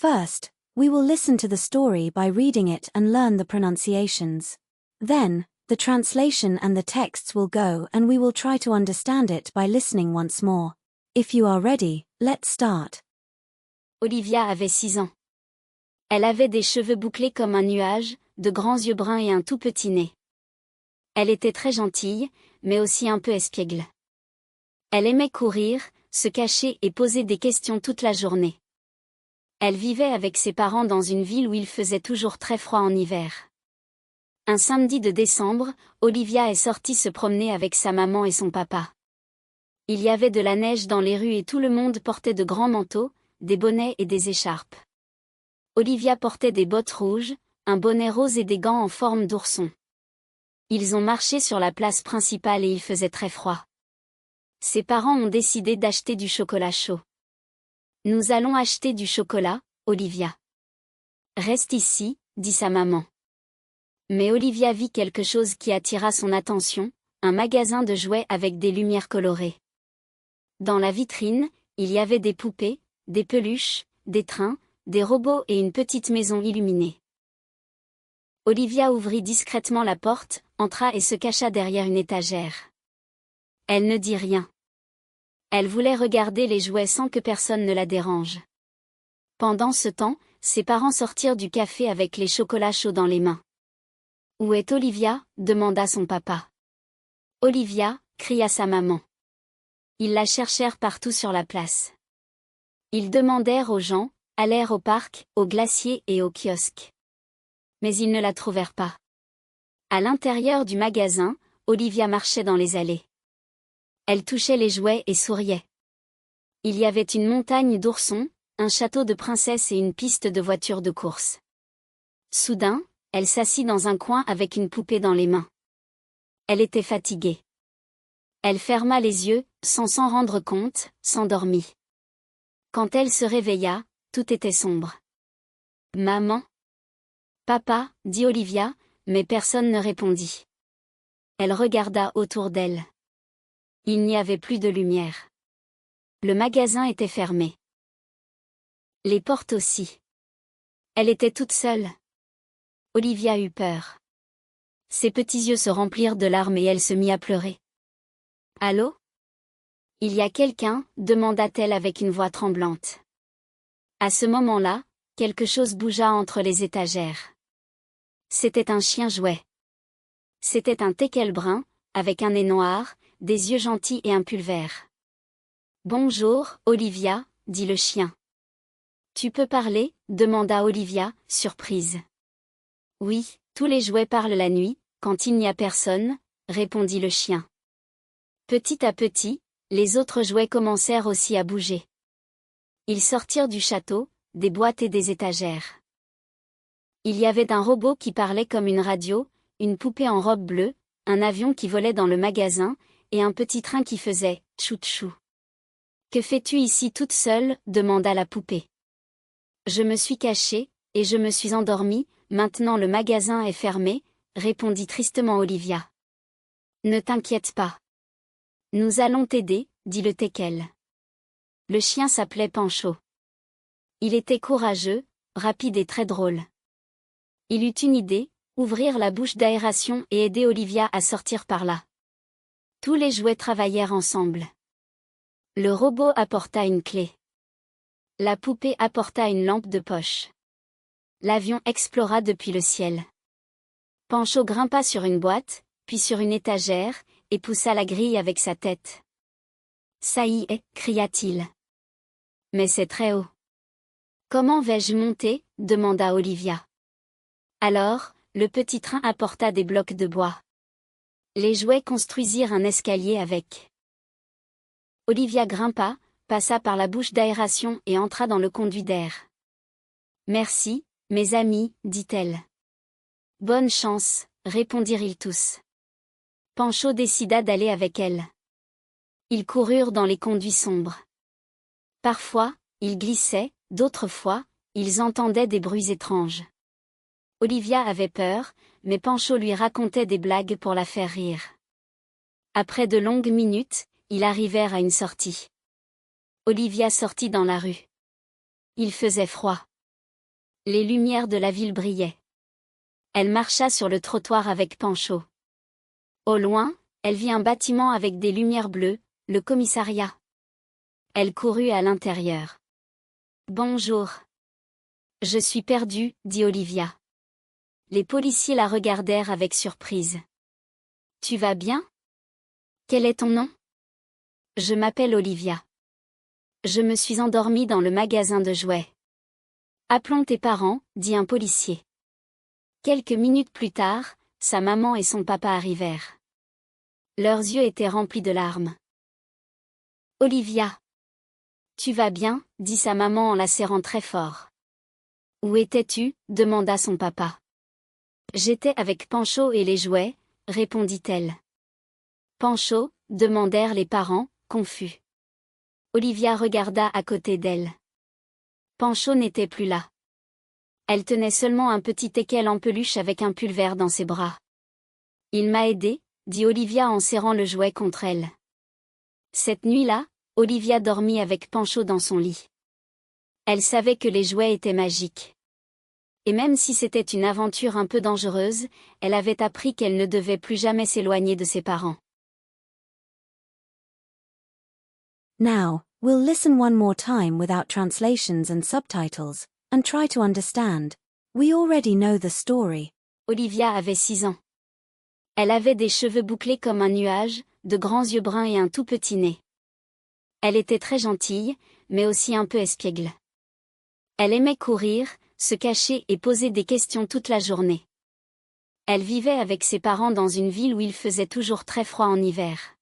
First, we will listen to the story by reading it and learn the pronunciations. Then, the translation and the texts will go and we will try to understand it by listening once more. If you are ready, let's start. Olivia avait 6 ans. Elle avait des cheveux bouclés comme un nuage, de grands yeux bruns et un tout petit nez. Elle était très gentille, mais aussi un peu espiègle. Elle aimait courir, se cacher et poser des questions toute la journée. Elle vivait avec ses parents dans une ville où il faisait toujours très froid en hiver. Un samedi de décembre, Olivia est sortie se promener avec sa maman et son papa. Il y avait de la neige dans les rues et tout le monde portait de grands manteaux, des bonnets et des écharpes. Olivia portait des bottes rouges, un bonnet rose et des gants en forme d'ourson. Ils ont marché sur la place principale et il faisait très froid. Ses parents ont décidé d'acheter du chocolat chaud. Nous allons acheter du chocolat, Olivia. Reste ici, dit sa maman. Mais Olivia vit quelque chose qui attira son attention, un magasin de jouets avec des lumières colorées. Dans la vitrine, il y avait des poupées, des peluches, des trains, des robots et une petite maison illuminée. Olivia ouvrit discrètement la porte, entra et se cacha derrière une étagère. Elle ne dit rien. Elle voulait regarder les jouets sans que personne ne la dérange. Pendant ce temps, ses parents sortirent du café avec les chocolats chauds dans les mains. « Où est Olivia ?» demanda son papa. « Olivia » cria sa maman. Ils la cherchèrent partout sur la place. Ils demandèrent aux gens, allèrent au parc, au glacier et au kiosque. Mais ils ne la trouvèrent pas. À l'intérieur du magasin, Olivia marchait dans les allées. Elle touchait les jouets et souriait. Il y avait une montagne d'oursons, un château de princesse et une piste de voitures de course. Soudain, elle s'assit dans un coin avec une poupée dans les mains. Elle était fatiguée. Elle ferma les yeux, sans s'en rendre compte, s'endormit. Quand elle se réveilla, tout était sombre. « Maman ?»« Papa » dit Olivia, mais personne ne répondit. Elle regarda autour d'elle. Il n'y avait plus de lumière. Le magasin était fermé. Les portes aussi. Elle était toute seule. Olivia eut peur. Ses petits yeux se remplirent de larmes et elle se mit à pleurer. « Allô ? Il y a quelqu'un ?» demanda-t-elle avec une voix tremblante. À ce moment-là, quelque chose bougea entre les étagères. C'était un chien jouet. C'était un teckel brun, avec un nez noir, des yeux gentils et un pull vert. « Bonjour, Olivia » dit le chien. « Tu peux parler ?» demanda Olivia, surprise. « Oui, tous les jouets parlent la nuit, quand il n'y a personne » répondit le chien. Petit à petit, les autres jouets commencèrent aussi à bouger. Ils sortirent du château, des boîtes et des étagères. Il y avait un robot qui parlait comme une radio, une poupée en robe bleue, un avion qui volait dans le magasin, et un petit train qui faisait « tchou-tchou ». « Que fais-tu ici toute seule ?» demanda la poupée. « Je me suis cachée, et je me suis endormie, maintenant le magasin est fermé » répondit tristement Olivia. « Ne t'inquiète pas. Nous allons t'aider » dit le teckel. Le chien s'appelait Pancho. Il était courageux, rapide et très drôle. Il eut une idée, ouvrir la bouche d'aération et aider Olivia à sortir par là. Tous les jouets travaillèrent ensemble. Le robot apporta une clé. La poupée apporta une lampe de poche. L'avion explora depuis le ciel. Pancho grimpa sur une boîte, puis sur une étagère, et poussa la grille avec sa tête. « Ça y est » cria-t-il. « Mais c'est très haut. »« Comment vais-je monter ?» demanda Olivia. Alors, le petit train apporta des blocs de bois. Les jouets construisirent un escalier avec. Olivia grimpa, passa par la bouche d'aération et entra dans le conduit d'air. « Merci, mes amis, dit-elle. « Bonne chance, répondirent-ils tous. Pancho décida d'aller avec elle. Ils coururent dans les conduits sombres. Parfois, ils glissaient, d'autres fois, ils entendaient des bruits étranges. Olivia avait peur, mais Pancho lui racontait des blagues pour la faire rire. Après de longues minutes, ils arrivèrent à une sortie. Olivia sortit dans la rue. Il faisait froid. Les lumières de la ville brillaient. Elle marcha sur le trottoir avec Pancho. Au loin, elle vit un bâtiment avec des lumières bleues, le commissariat. Elle courut à l'intérieur. Bonjour. Je suis perdue, dit Olivia. Les policiers la regardèrent avec surprise. Tu vas bien? Quel est ton nom? Je m'appelle Olivia. Je me suis endormie dans le magasin de jouets. Appelons tes parents, dit un policier. Quelques minutes plus tard, sa maman et son papa arrivèrent. Leurs yeux étaient remplis de larmes. Olivia. Tu vas bien, dit sa maman en la serrant très fort. Où étais-tu? Demanda son papa. J'étais avec Pancho et les jouets, répondit-elle. Pancho? Demandèrent les parents, confus. Olivia regarda à côté d'elle. Pancho n'était plus là. Elle tenait seulement un petit teckel en peluche avec un pull vert dans ses bras. Il m'a aidé, dit Olivia en serrant le jouet contre elle. Cette nuit-là, Olivia dormit avec Pancho dans son lit. Elle savait que les jouets étaient magiques. Et même si c'était une aventure un peu dangereuse, elle avait appris qu'elle ne devait plus jamais s'éloigner de ses parents. Now, we'll listen one more time without translations and subtitles, and try to understand. We already know the story. Olivia avait 6 ans. Elle avait des cheveux bouclés comme un nuage, de grands yeux bruns et un tout petit nez. Elle était très gentille, mais aussi un peu espiègle. Elle aimait courir, se cacher et poser des questions toute la journée. Elle vivait avec ses parents dans une ville où il faisait toujours très froid en hiver.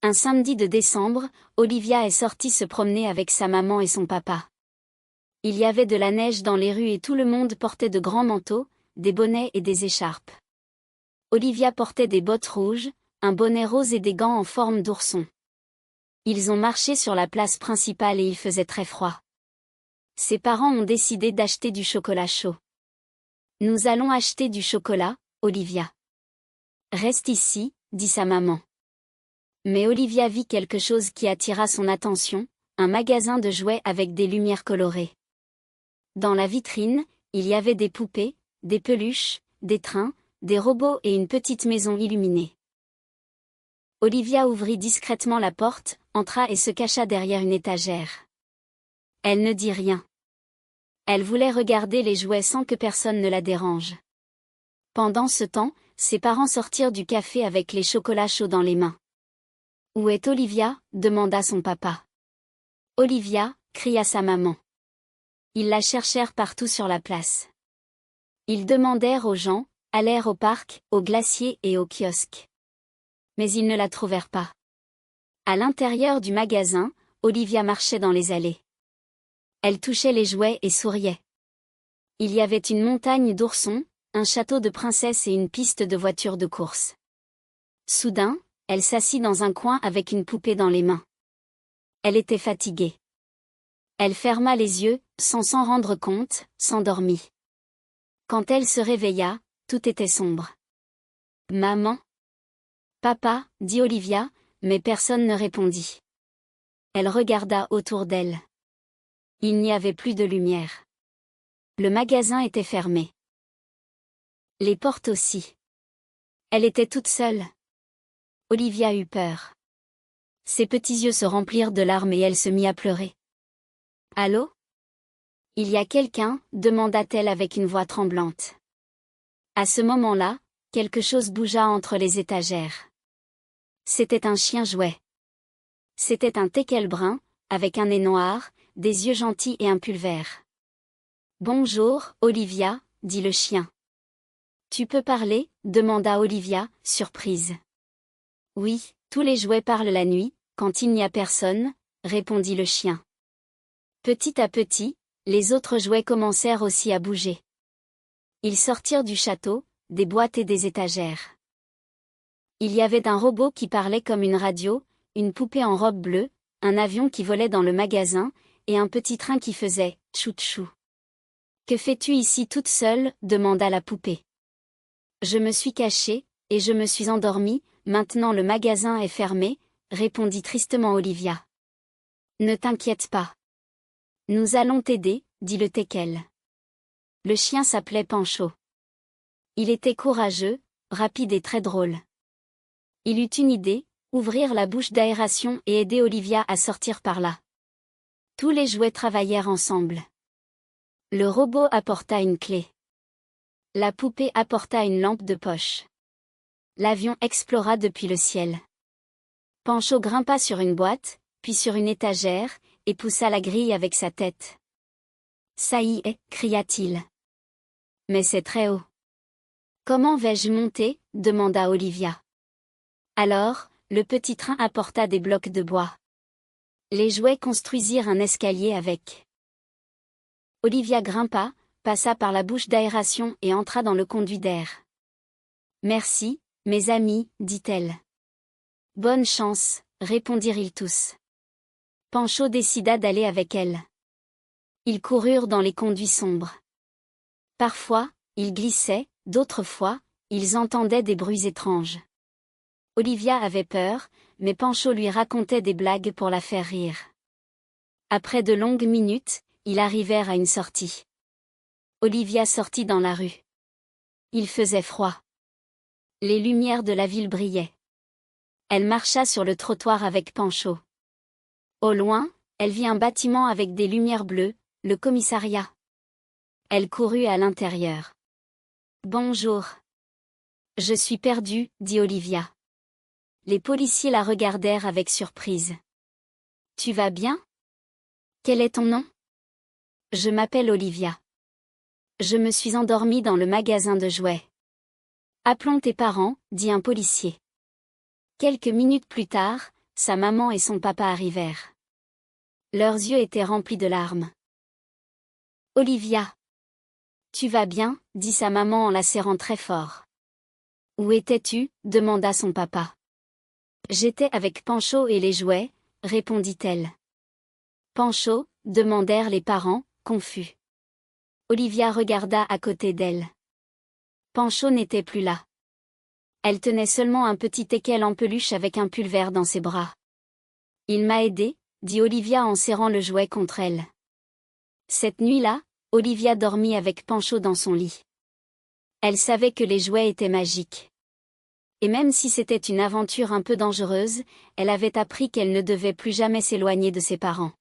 Un samedi de décembre, Olivia est sortie se promener avec sa maman et son papa. Il y avait de la neige dans les rues et tout le monde portait de grands manteaux, des bonnets et des écharpes. Olivia portait des bottes rouges, un bonnet rose et des gants en forme d'ourson. Ils ont marché sur la place principale et il faisait très froid. Ses parents ont décidé d'acheter du chocolat chaud. Nous allons acheter du chocolat, Olivia. Reste ici, dit sa maman. Mais Olivia vit quelque chose qui attira son attention, un magasin de jouets avec des lumières colorées. Dans la vitrine, il y avait des poupées, des peluches, des trains, des robots et une petite maison illuminée. Olivia ouvrit discrètement la porte, entra et se cacha derrière une étagère. Elle ne dit rien. Elle voulait regarder les jouets sans que personne ne la dérange. Pendant ce temps, ses parents sortirent du café avec les chocolats chauds dans les mains. « Où est Olivia ?» demanda son papa. « Olivia » cria sa maman. Ils la cherchèrent partout sur la place. Ils demandèrent aux gens, allèrent au parc, au glacier et au kiosque. Mais ils ne la trouvèrent pas. À l'intérieur du magasin, Olivia marchait dans les allées. Elle touchait les jouets et souriait. Il y avait une montagne d'oursons, un château de princesse et une piste de voitures de course. Soudain, elle s'assit dans un coin avec une poupée dans les mains. Elle était fatiguée. Elle ferma les yeux, sans s'en rendre compte, s'endormit. Quand elle se réveilla, tout était sombre. « Maman ? Papa ?» dit Olivia, mais personne ne répondit. Elle regarda autour d'elle. Il n'y avait plus de lumière. Le magasin était fermé. Les portes aussi. Elle était toute seule. Olivia eut peur. Ses petits yeux se remplirent de larmes et elle se mit à pleurer. « Allô ? Il y a quelqu'un ?» demanda-t-elle avec une voix tremblante. À ce moment-là, quelque chose bougea entre les étagères. C'était un chien jouet. C'était un teckel brun, avec un nez noir, des yeux gentils et un pull vert. « Bonjour, Olivia » dit le chien. « Tu peux parler ?» demanda Olivia, surprise. « Oui, tous les jouets parlent la nuit, quand il n'y a personne » répondit le chien. Petit à petit, les autres jouets commencèrent aussi à bouger. Ils sortirent du château, des boîtes et des étagères. Il y avait un robot qui parlait comme une radio, une poupée en robe bleue, un avion qui volait dans le magasin, et un petit train qui faisait « tchou-tchou ». « Que fais-tu ici toute seule ?» demanda la poupée. « Je me suis cachée, et je me suis endormie, maintenant le magasin est fermé » répondit tristement Olivia. « Ne t'inquiète pas. Nous allons t'aider » dit le teckel. Le chien s'appelait Pancho. Il était courageux, rapide et très drôle. Il eut une idée, ouvrir la bouche d'aération et aider Olivia à sortir par là. Tous les jouets travaillèrent ensemble. Le robot apporta une clé. La poupée apporta une lampe de poche. L'avion explora depuis le ciel. Pancho grimpa sur une boîte, puis sur une étagère, et poussa la grille avec sa tête. « Ça y est » cria-t-il. « Mais c'est très haut. »« Comment vais-je monter » demanda Olivia. Alors, le petit train apporta des blocs de bois. Les jouets construisirent un escalier avec. Olivia grimpa, passa par la bouche d'aération et entra dans le conduit d'air. « Merci, mes amis, dit-elle. « Bonne chance, répondirent-ils tous. Pancho décida d'aller avec elle. Ils coururent dans les conduits sombres. Parfois, ils glissaient, d'autres fois, ils entendaient des bruits étranges. Olivia avait peur, mais Pancho lui racontait des blagues pour la faire rire. Après de longues minutes, ils arrivèrent à une sortie. Olivia sortit dans la rue. Il faisait froid. Les lumières de la ville brillaient. Elle marcha sur le trottoir avec Pancho. Au loin, elle vit un bâtiment avec des lumières bleues, le commissariat. Elle courut à l'intérieur. « Bonjour. »« Je suis perdue, » dit Olivia. Les policiers la regardèrent avec surprise. « Tu vas bien ? Quel est ton nom ? » ?»« Je m'appelle Olivia. Je me suis endormie dans le magasin de jouets. »« Appelons tes parents, » dit un policier. Quelques minutes plus tard, sa maman et son papa arrivèrent. Leurs yeux étaient remplis de larmes. « Olivia. Tu vas bien ?» dit sa maman en la serrant très fort. « Où étais-tu ?» demanda son papa. « J'étais avec Pancho et les jouets » répondit-elle. « Pancho ?» demandèrent les parents, confus. Olivia regarda à côté d'elle. Pancho n'était plus là. Elle tenait seulement un petit teckel en peluche avec un pull vert dans ses bras. « Il m'a aidé » dit Olivia en serrant le jouet contre elle. Cette nuit-là, Olivia dormit avec Pancho dans son lit. Elle savait que les jouets étaient magiques. Et même si c'était une aventure un peu dangereuse, elle avait appris qu'elle ne devait plus jamais s'éloigner de ses parents.